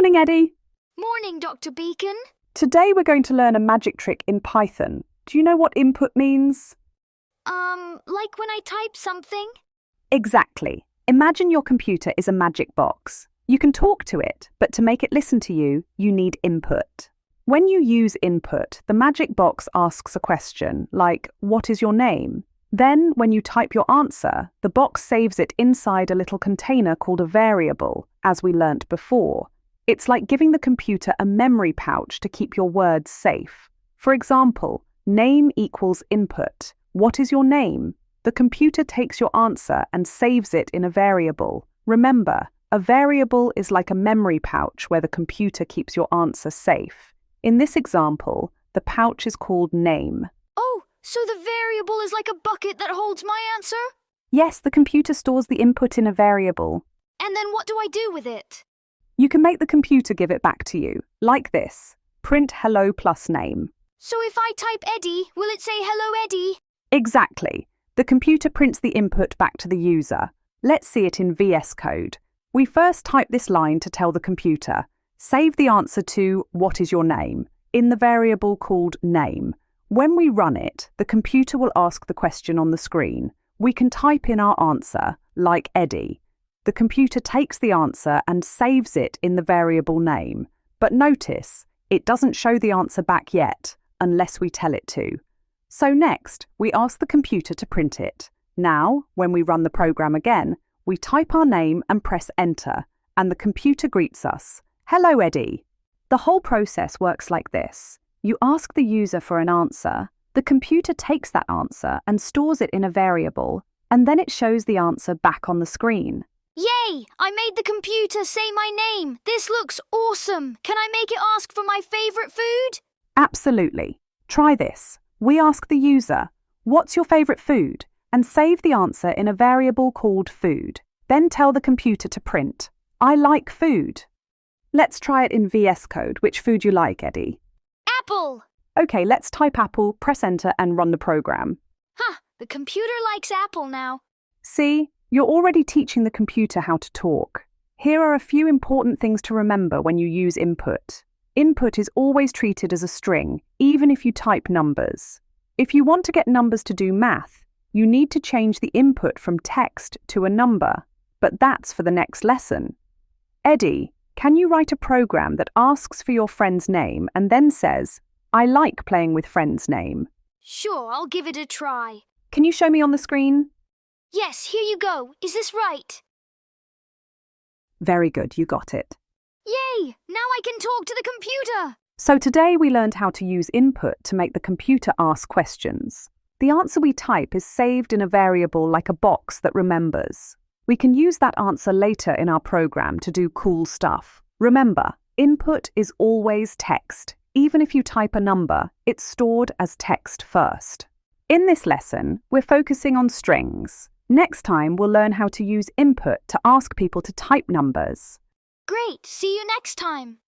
Morning, Eddie. Morning, Dr. Beacon. Today we're going to learn a magic trick in Python. Do you know what input means? Like when I type something? Exactly. Imagine your computer is a magic box. You can talk to it, but to make it listen to you, you need input. When you use input, the magic box asks a question, like, "What is your name?" Then, when you type your answer, the box saves it inside a little container called a variable, as we learnt before. It's like giving the computer a memory pouch to keep your words safe. For example, name equals input. What is your name? The computer takes your answer and saves it in a variable. Remember, a variable is like a memory pouch where the computer keeps your answer safe. In this example, the pouch is called name. Oh, so the variable is like a bucket that holds my answer? Yes, the computer stores the input in a variable. And then what do I do with it? You can make the computer give it back to you, like this. Print hello plus name. So if I type Eddie, will it say hello, Eddie? Exactly. The computer prints the input back to the user. Let's see it in VS Code. We first type this line to tell the computer, save the answer to "What is your name?" in the variable called name. When we run it, the computer will ask the question on the screen. We can type in our answer, like Eddie. The computer takes the answer and saves it in the variable name. But notice, it doesn't show the answer back yet, unless we tell it to. So next, we ask the computer to print it. Now, when we run the program again, we type our name and press enter, and the computer greets us. "Hello, Eddie." The whole process works like this. You ask the user for an answer, the computer takes that answer and stores it in a variable, and then it shows the answer back on the screen. Yay! I made the computer say my name. This looks awesome. Can I make it ask for my favorite food? Absolutely. Try this. We ask the user, "What's your favorite food?" and save the answer in a variable called food. Then tell the computer to print, "I like food." Let's try it in VS Code. Which food you like, Eddie? Apple! Okay, let's type apple, press enter and run the program. The computer likes apple now. See, you're already teaching the computer how to talk. Here are a few important things to remember when you use input. Input is always treated as a string, even if you type numbers. If you want to get numbers to do math, you need to change the input from text to a number. But that's for the next lesson. Eddie, can you write a program that asks for your friend's name and then says, "I like playing with friend's name"? Sure, I'll give it a try. Can you show me on the screen? Yes, here you go. Is this right? Very good, you got it. Yay! Now I can talk to the computer! So today we learned how to use input to make the computer ask questions. The answer we type is saved in a variable like a box that remembers. We can use that answer later in our program to do cool stuff. Remember, input is always text. Even if you type a number, it's stored as text first. In this lesson, we're focusing on strings. Next time, we'll learn how to use input to ask people to type numbers. Great! See you next time!